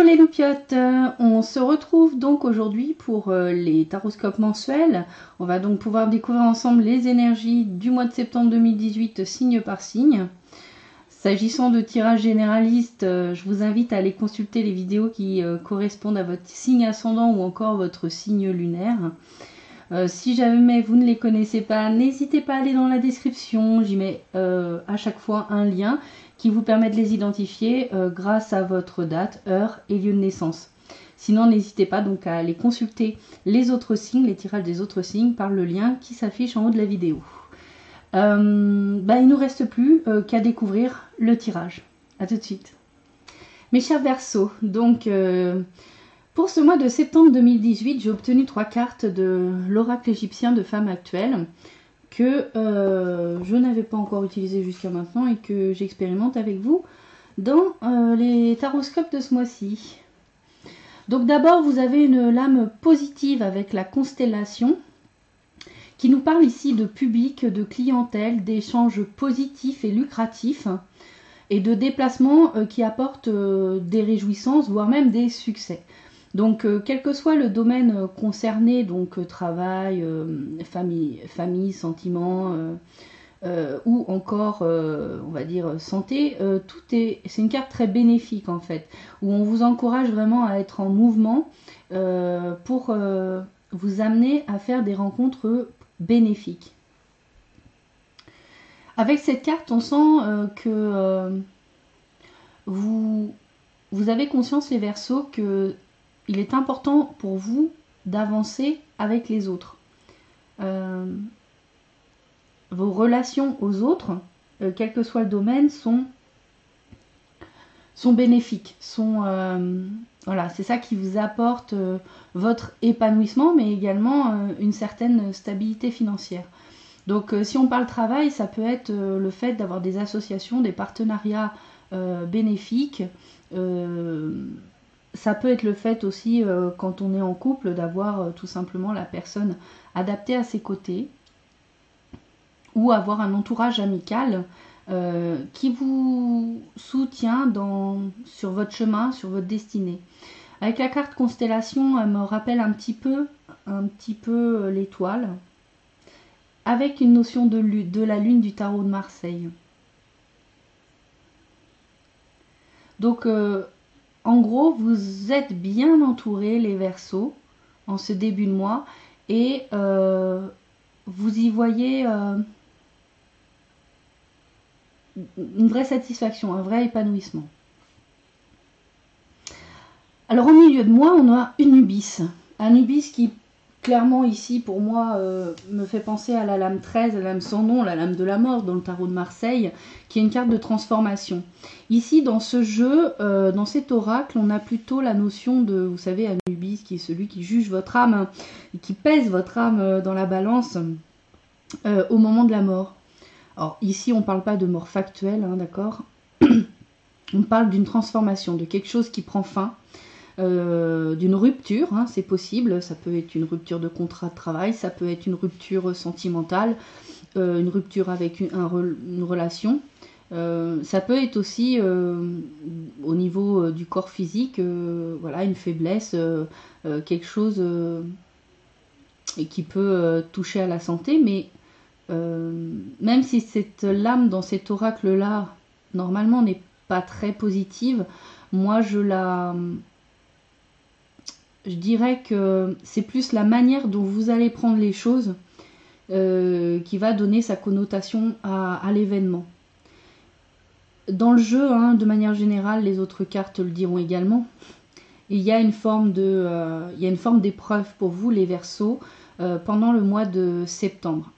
les loupiottes, on se retrouve donc aujourd'hui pour les taroscopes mensuels. On va donc pouvoir découvrir ensemble les énergies du mois de septembre 2018 signe par signe. S'agissant de tirage généraliste, je vous invite à aller consulter les vidéos qui correspondent à votre signe ascendant ou encore votre signe lunaire. Si jamais vous ne les connaissez pas, n'hésitez pas à aller dans la description, j'y mets à chaque fois un lien qui vous permet de les identifier grâce à votre date, heure et lieu de naissance. Sinon, n'hésitez pas donc à aller consulter les autres signes, les tirages des autres signes par le lien qui s'affiche en haut de la vidéo. Il ne nous reste plus qu'à découvrir le tirage. A tout de suite. Mes chers Verseaux, donc pour ce mois de septembre 2018, j'ai obtenu 3 cartes de l'oracle égyptien de femme actuelle que je n'avais pas encore utilisé jusqu'à maintenant et que j'expérimente avec vous dans les taroscopes de ce mois-ci. Donc d'abord, vous avez une lame positive avec la constellation qui nous parle ici de public, de clientèle, d'échanges positifs et lucratifs et de déplacements qui apportent des réjouissances, voire même des succès. Donc, quel que soit le domaine concerné, donc travail, famille, sentiments, ou encore, on va dire, santé, c'est une carte très bénéfique en fait, où on vous encourage vraiment à être en mouvement pour vous amener à faire des rencontres bénéfiques. Avec cette carte, on sent que vous avez conscience, les Verseaux, que il est important pour vous d'avancer avec les autres. Vos relations aux autres, quel que soit le domaine, sont bénéfiques. Voilà, c'est ça qui vous apporte votre épanouissement, mais également une certaine stabilité financière. Donc si on parle travail, ça peut être le fait d'avoir des associations, des partenariats bénéfiques. Ça peut être le fait aussi, quand on est en couple, d'avoir tout simplement la personne adaptée à ses côtés ou avoir un entourage amical qui vous soutient sur votre chemin, sur votre destinée. Avec la carte constellation, elle me rappelle un petit peu l'étoile, avec une notion de la lune du tarot de Marseille. Donc, en gros, vous êtes bien entourés, les Verseaux, en ce début de mois, et vous y voyez une vraie satisfaction, un vrai épanouissement. Alors, au milieu de moi, on a Anubis. Anubis qui, clairement, ici, pour moi, me fait penser à la lame 13, la lame sans nom, la lame de la mort dans le tarot de Marseille, qui est une carte de transformation. Ici, dans ce jeu, dans cet oracle, on a plutôt la notion de, vous savez, Anubis, qui est celui qui juge votre âme, et qui pèse votre âme dans la balance au moment de la mort. Alors, ici, on ne parle pas de mort factuelle, hein, d'accord? On parle d'une transformation, de quelque chose qui prend fin, d'une rupture, hein, c'est possible, ça peut être une rupture de contrat de travail, ça peut être une rupture sentimentale, une rupture avec une relation, ça peut être aussi au niveau du corps physique, voilà, une faiblesse, quelque chose qui peut toucher à la santé, mais même si cette lame dans cet oracle là normalement n'est pas très positive, moi je dirais que c'est plus la manière dont vous allez prendre les choses qui va donner sa connotation à l'événement. Dans le jeu, hein, de manière générale, les autres cartes le diront également, il y a une forme d'épreuve pour vous, les Verseaux, pendant le mois de septembre.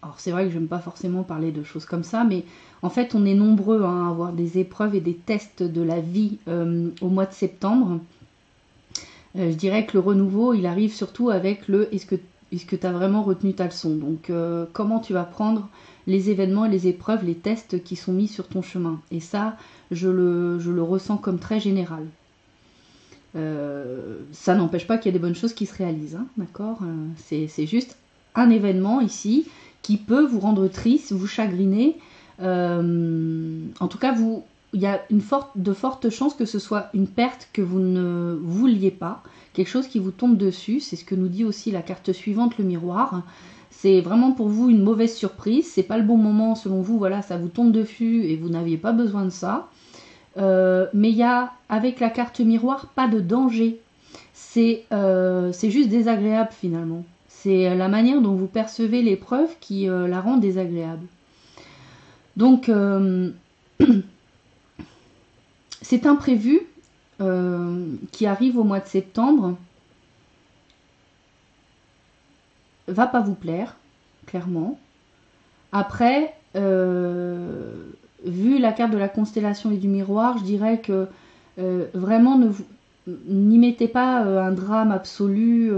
Alors c'est vrai que je n'aime pas forcément parler de choses comme ça, mais en fait on est nombreux, hein, à avoir des épreuves et des tests de la vie au mois de septembre. Je dirais que le renouveau, il arrive surtout avec le « est-ce que tu as vraiment retenu ta leçon ?» Donc comment tu vas prendre les événements et les épreuves, les tests qui sont mis sur ton chemin. Et ça, je le ressens comme très général. Ça n'empêche pas qu'il y a des bonnes choses qui se réalisent, hein, d'accord? C'est juste un événement ici qui peut vous rendre triste, vous chagriner, en tout cas vous il y a de fortes chances que ce soit une perte que vous ne vouliez pas, quelque chose qui vous tombe dessus. C'est ce que nous dit aussi la carte suivante, le miroir. C'est vraiment pour vous une mauvaise surprise. C'est pas le bon moment selon vous. Voilà, ça vous tombe dessus et vous n'aviez pas besoin de ça. Mais il y a, avec la carte miroir, pas de danger. C'est juste désagréable finalement. C'est la manière dont vous percevez l'épreuve qui la rend désagréable. Donc, cet imprévu qui arrive au mois de septembre va pas vous plaire, clairement. Après, vu la carte de la constellation et du miroir, je dirais que vraiment n'y mettez pas un drame absolu.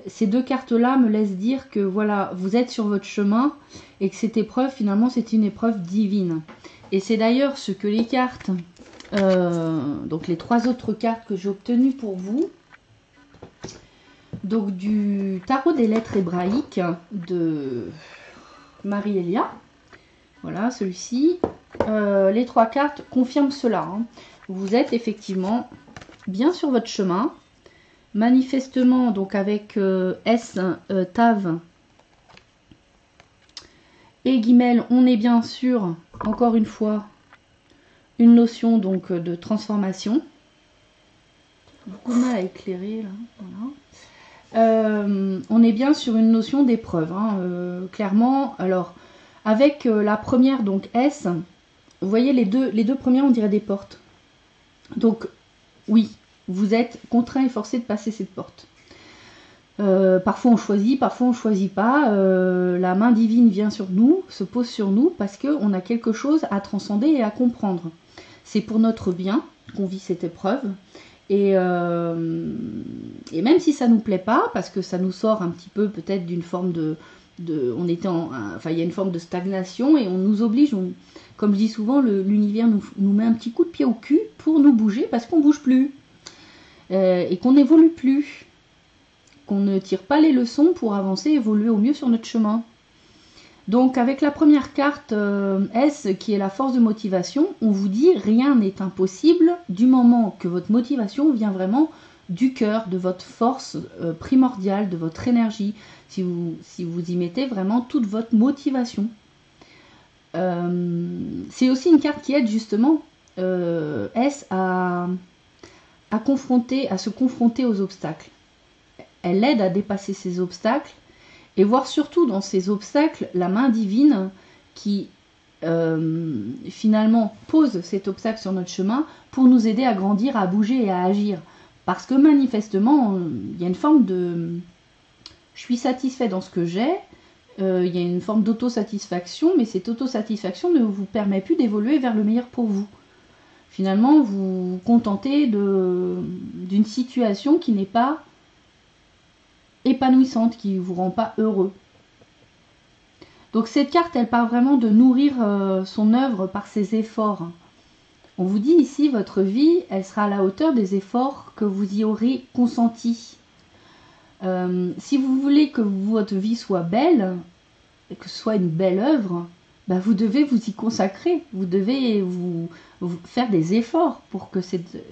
Ces deux cartes-là me laissent dire que voilà, vous êtes sur votre chemin et que cette épreuve, finalement, c'est une épreuve divine. Et c'est d'ailleurs ce que les cartes, donc les 3 autres cartes que j'ai obtenues pour vous, donc du tarot des lettres hébraïques de Marie-Elia, voilà celui-ci, les 3 cartes confirment cela. Hein. Vous êtes effectivement bien sur votre chemin, manifestement donc avec S, Tav et Guimel, on est bien sûr, encore une fois, une notion donc de transformation. Beaucoup de mal à éclairer là. Voilà. On est bien sur une notion d'épreuve, hein, clairement. Alors, avec la première, donc S, vous voyez les deux premières, on dirait des portes. Donc, oui, vous êtes contraint et forcé de passer cette porte. Parfois on choisit, parfois on choisit pas. La main divine vient sur nous, se pose sur nous parce qu'on a quelque chose à transcender et à comprendre. C'est pour notre bien qu'on vit cette épreuve. Et même si ça nous plaît pas, parce que ça nous sort un petit peu peut-être d'une forme il y a une forme de stagnation et on nous oblige, comme je dis souvent, l'univers nous met un petit coup de pied au cul pour nous bouger parce qu'on bouge plus et qu'on n'évolue plus. Qu'on ne tire pas les leçons pour avancer, évoluer au mieux sur notre chemin. Donc avec la première carte S qui est la force de motivation, on vous dit rien n'est impossible du moment que votre motivation vient vraiment du cœur, de votre force primordiale, de votre énergie, si vous y mettez vraiment toute votre motivation. C'est aussi une carte qui aide justement S à se confronter aux obstacles. Elle aide à dépasser ces obstacles et voir surtout dans ces obstacles la main divine qui finalement pose cet obstacle sur notre chemin pour nous aider à grandir, à bouger et à agir. Parce que manifestement, il y a une forme de... Je suis satisfait dans ce que j'ai, il y a une forme d'autosatisfaction, mais cette autosatisfaction ne vous permet plus d'évoluer vers le meilleur pour vous. Finalement, vous vous contentez d'une situation qui n'est pas épanouissante, qui ne vous rend pas heureux. Donc cette carte, elle parle vraiment de nourrir son œuvre par ses efforts. On vous dit ici, votre vie, elle sera à la hauteur des efforts que vous y aurez consentis. Si vous voulez que votre vie soit belle, et que ce soit une belle œuvre, bah vous devez vous y consacrer. Vous devez vous faire des efforts pour que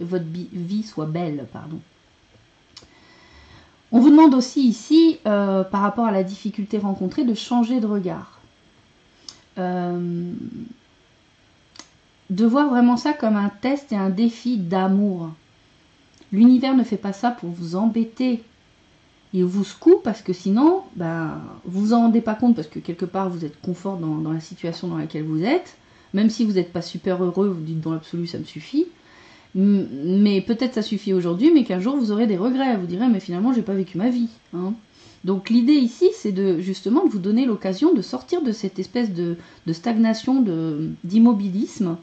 votre vie soit belle. Pardon. On vous demande aussi ici, par rapport à la difficulté rencontrée, de changer de regard. De voir vraiment ça comme un test et un défi d'amour. L'univers ne fait pas ça pour vous embêter. Il vous secoue parce que sinon, vous vous en rendez pas compte parce que quelque part vous êtes confort dans la situation dans laquelle vous êtes. Même si vous n'êtes pas super heureux, vous dites dans l'absolu ça me suffit. Mais peut-être ça suffit aujourd'hui, mais qu'un jour vous aurez des regrets. Vous direz mais finalement j'ai pas vécu ma vie. Hein. Donc l'idée ici c'est justement de vous donner l'occasion de sortir de cette espèce de stagnation, d'immobilisme.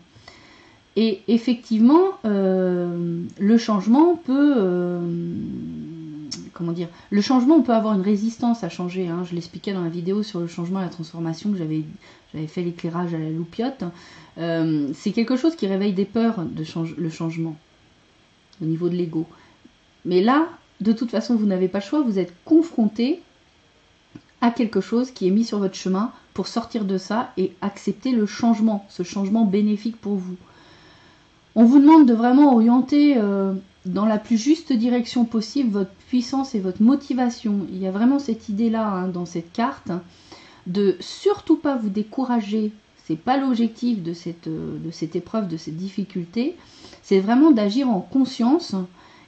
Et effectivement le changement peut... le changement, on peut avoir une résistance à changer. Hein. Je l'expliquais dans la vidéo sur le changement et la transformation que j'avais fait l'éclairage à la loupiote. C'est quelque chose qui réveille des peurs, le changement, au niveau de l'ego. Mais là, de toute façon, vous n'avez pas le choix, vous êtes confronté à quelque chose qui est mis sur votre chemin pour sortir de ça et accepter le changement, ce changement bénéfique pour vous. On vous demande de vraiment orienter dans la plus juste direction possible votre puissance et votre motivation. Il y a vraiment cette idée-là hein, dans cette carte, de surtout pas vous décourager. C'est pas l'objectif de cette épreuve, de cette difficulté. C'est vraiment d'agir en conscience.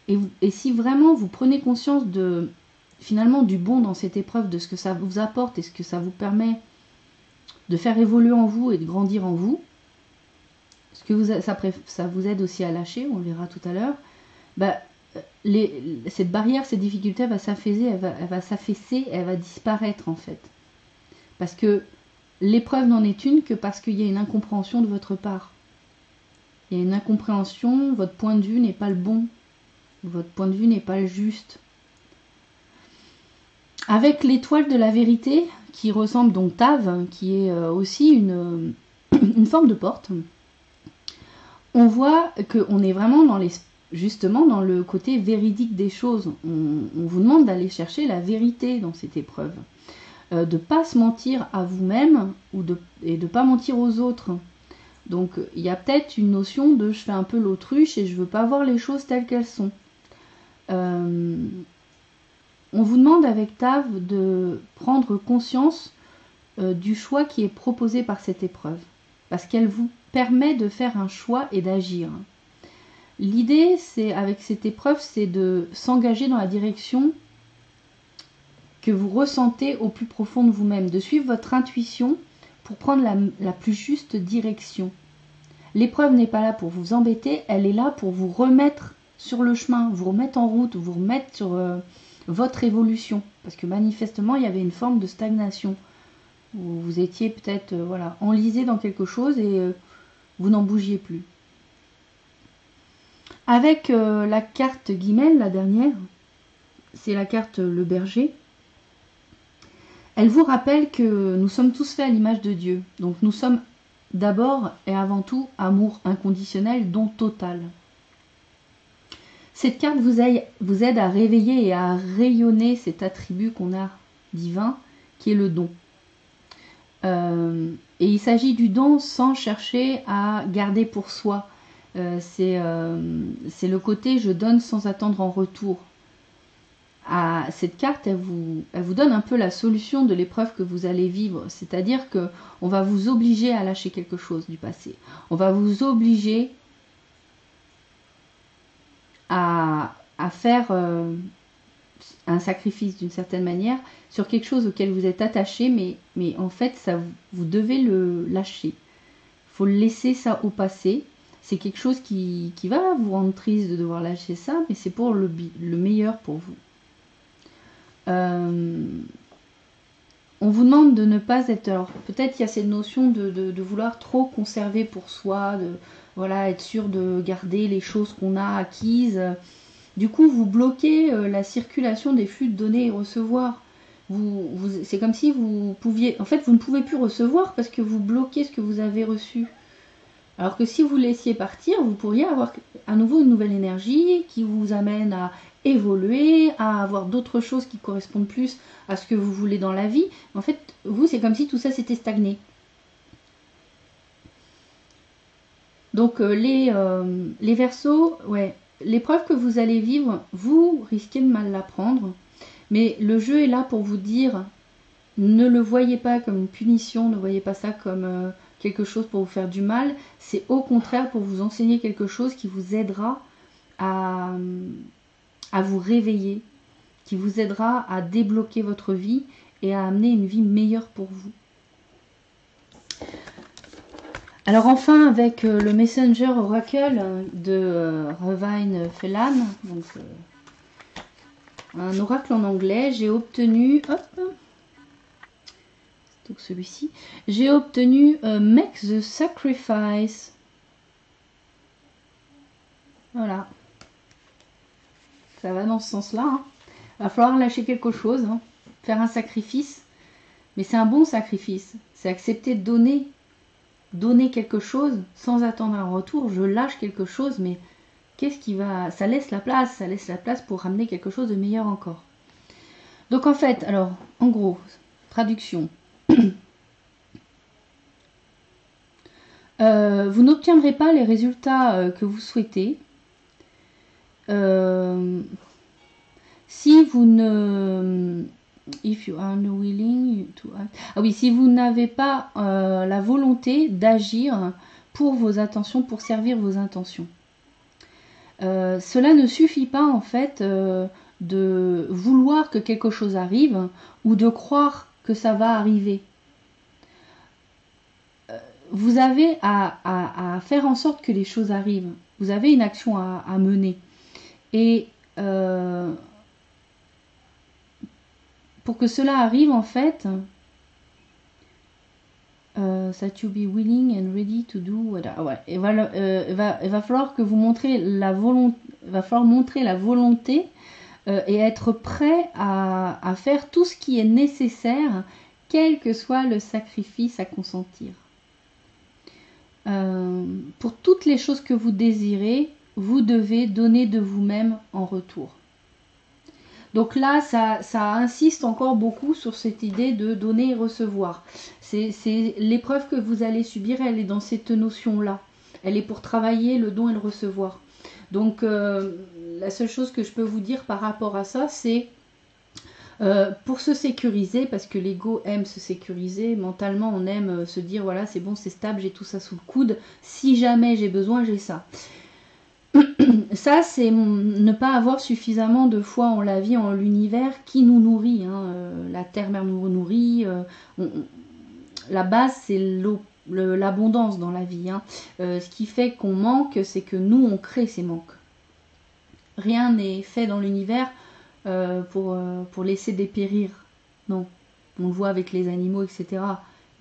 Et si vraiment vous prenez conscience de finalement du bon dans cette épreuve, de ce que ça vous apporte et ce que ça vous permet de faire évoluer en vous et de grandir en vous, ce que ça vous aide aussi à lâcher, on le verra tout à l'heure, bah, cette barrière, cette difficulté, elle va s'affaisser, elle va disparaître en fait. Parce que l'épreuve n'en est une que parce qu'il y a une incompréhension de votre part. Il y a une incompréhension, votre point de vue n'est pas le bon, votre point de vue n'est pas le juste. Avec l'étoile de la vérité, qui ressemble donc Tav, qui est aussi une forme de porte, on voit qu'on est vraiment justement dans le côté véridique des choses. On vous demande d'aller chercher la vérité dans cette épreuve. De ne pas se mentir à vous-même et de ne pas mentir aux autres. Donc il y a peut-être une notion de je fais un peu l'autruche et je ne veux pas voir les choses telles qu'elles sont. On vous demande avec Tav de prendre conscience du choix qui est proposé par cette épreuve. Parce qu'elle vous permet de faire un choix et d'agir. L'idée, c'est avec cette épreuve, c'est de s'engager dans la direction que vous ressentez au plus profond de vous-même, de suivre votre intuition pour prendre la plus juste direction. L'épreuve n'est pas là pour vous embêter, elle est là pour vous remettre sur le chemin, vous remettre en route, vous remettre sur votre évolution. Parce que manifestement, il y avait une forme de stagnation. Vous étiez peut-être voilà, enlisé dans quelque chose et vous n'en bougiez plus. Avec la carte Guimel, la dernière, c'est la carte le berger. Elle vous rappelle que nous sommes tous faits à l'image de Dieu. Donc nous sommes d'abord et avant tout amour inconditionnel, don total. Cette carte vous aide à réveiller et à rayonner cet attribut qu'on a divin, qui est le don. Et il s'agit du don sans chercher à garder pour soi. C'est le côté je donne sans attendre en retour. Cette carte, elle vous donne un peu la solution de l'épreuve que vous allez vivre. C'est-à-dire qu'on va vous obliger à lâcher quelque chose du passé. On va vous obliger à faire un sacrifice d'une certaine manière sur quelque chose auquel vous êtes attaché, mais en fait, vous devez le lâcher. Il faut laisser ça au passé. C'est quelque chose qui va vous rendre triste de devoir lâcher ça, mais c'est pour le meilleur pour vous. On vous demande de ne pas être... Alors peut-être il y a cette notion de vouloir trop conserver pour soi, de voilà, être sûr de garder les choses qu'on a acquises. Du coup, vous bloquez la circulation des flux de donner et recevoir. C'est comme si vous pouviez... En fait, vous ne pouvez plus recevoir parce que vous bloquez ce que vous avez reçu. Alors que si vous laissiez partir, vous pourriez avoir à nouveau une nouvelle énergie qui vous amène à évoluer, à avoir d'autres choses qui correspondent plus à ce que vous voulez dans la vie. En fait, vous, c'est comme si tout ça s'était stagné. Donc les Verseaux, ouais, l'épreuve que vous allez vivre, vous risquez de mal la prendre, mais le jeu est là pour vous dire, ne le voyez pas comme une punition, ne voyez pas ça comme quelque chose pour vous faire du mal, c'est au contraire pour vous enseigner quelque chose qui vous aidera à vous réveiller, qui vous aidera à débloquer votre vie et à amener une vie meilleure pour vous. Alors enfin, avec le Messenger Oracle de Revine Phelan, donc un oracle en anglais, j'ai obtenu, donc celui-ci, j'ai obtenu Make the Sacrifice. Voilà. Ça va dans ce sens-là. Hein. Il va falloir lâcher quelque chose, hein, faire un sacrifice. Mais c'est un bon sacrifice. C'est accepter de donner quelque chose sans attendre un retour. Je lâche quelque chose, mais qu'est-ce qui va... Ça laisse la place pour ramener quelque chose de meilleur encore. Donc en fait, alors, en gros, Traduction. Vous n'obtiendrez pas les résultats que vous souhaitez si vous ne... If you are unwilling to act. Ah oui, si vous n'avez pas la volonté d'agir pour vos intentions, pour servir vos intentions. Cela ne suffit pas en fait de vouloir que quelque chose arrive ou de croire que ça va arriver. Vous avez à faire en sorte que les choses arrivent. Vous avez une action à mener. Et pour que cela arrive, en fait, that you be willing and ready to do whatever. Ouais, il va falloir que vous montrez la volonté, va falloir montrer la volonté et être prêt à faire tout ce qui est nécessaire, quel que soit le sacrifice à consentir. Pour toutes les choses que vous désirez, vous devez donner de vous-même en retour. Donc là, ça insiste encore beaucoup sur cette idée de donner et recevoir. C'est l'épreuve que vous allez subir, elle est dans cette notion-là. Elle est pour travailler le don et le recevoir. Donc la seule chose que je peux vous dire par rapport à ça, c'est pour se sécuriser, parce que l'ego aime se sécuriser, mentalement on aime se dire voilà c'est bon, c'est stable, j'ai tout ça sous le coude, si jamais j'ai besoin, j'ai ça. Ça c'est ne pas avoir suffisamment de foi en la vie, en l'univers qui nous nourrit, hein. La terre-mère nous nourrit, la base c'est l'abondance dans la vie, hein. Ce qui fait qu'on manque, c'est que nous on crée ces manques. Rien n'est fait dans l'univers pour laisser dépérir. Non, on le voit avec les animaux, etc.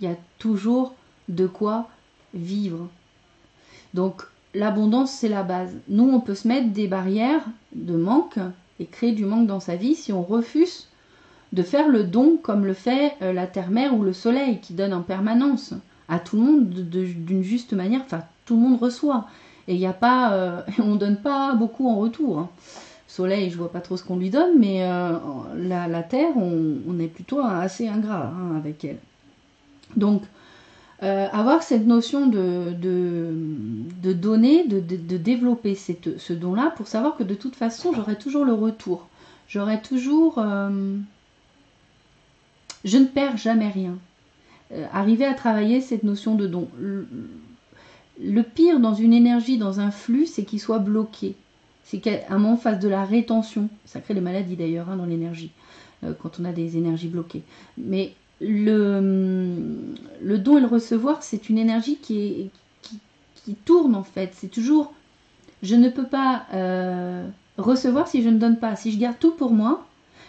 Il y a toujours de quoi vivre. Donc l'abondance, c'est la base. Nous, on peut se mettre des barrières de manque et créer du manque dans sa vie si on refuse de faire le don comme le fait la terre-mère ou le soleil qui donne en permanence à tout le monde d'une juste manière. Enfin, tout le monde reçoit. Et il n'y a pas... on ne donne pas beaucoup en retour, hein. Soleil, je vois pas trop ce qu'on lui donne, mais la terre, on est plutôt assez ingrat, hein, avec elle. Donc, avoir cette notion de donner, de développer ce don-là, pour savoir que de toute façon, j'aurai toujours le retour. J'aurai toujours... je ne perds jamais rien. Arriver à travailler cette notion de don. Le pire dans une énergie, dans un flux, c'est qu'il soit bloqué. C'est qu'à un moment, fasse de la rétention. Ça crée des maladies d'ailleurs, hein, dans l'énergie, quand on a des énergies bloquées. Mais le don et le recevoir, c'est une énergie qui tourne en fait. C'est toujours, je ne peux pas recevoir si je ne donne pas. Si je garde tout pour moi,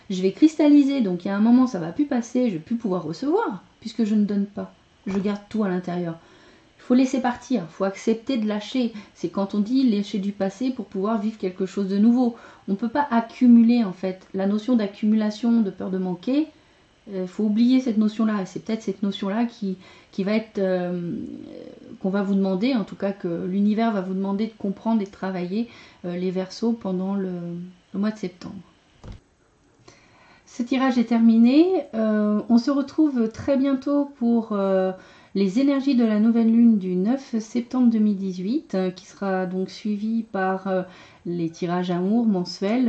je vais cristalliser. Donc il y a un moment, ça ne va plus passer, je ne vais plus pouvoir recevoir, puisque je ne donne pas. Je garde tout à l'intérieur. Il faut laisser partir, il faut accepter de lâcher. C'est quand on dit lâcher du passé pour pouvoir vivre quelque chose de nouveau. On ne peut pas accumuler en fait. La notion d'accumulation, de peur de manquer, il faut oublier cette notion-là. C'est peut-être cette notion-là qui va être, qu'on va vous demander, en tout cas que l'univers va vous demander de comprendre et de travailler les Verseaux pendant le mois de septembre. Ce tirage est terminé. On se retrouve très bientôt pour... les énergies de la nouvelle lune du 9 septembre 2018, qui sera donc suivie par les tirages amour mensuels.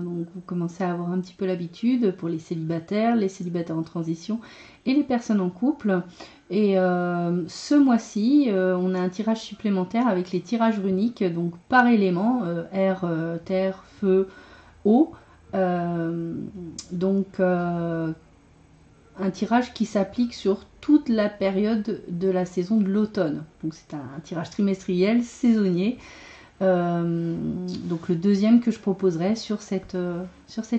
Donc vous commencez à avoir un petit peu l'habitude pour les célibataires en transition et les personnes en couple. Et ce mois-ci, on a un tirage supplémentaire avec les tirages runiques, donc par élément, air, terre, feu, eau. Un tirage qui s'applique sur toute la période de la saison de l'automne. Donc c'est un tirage trimestriel, saisonnier. Donc le deuxième que je proposerai sur cette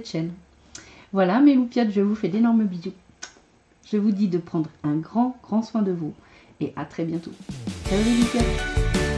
chaîne. Voilà mes loupiottes, je vous fais d'énormes bisous. Je vous dis de prendre un grand soin de vous. Et à très bientôt. Ciao les loupiottes.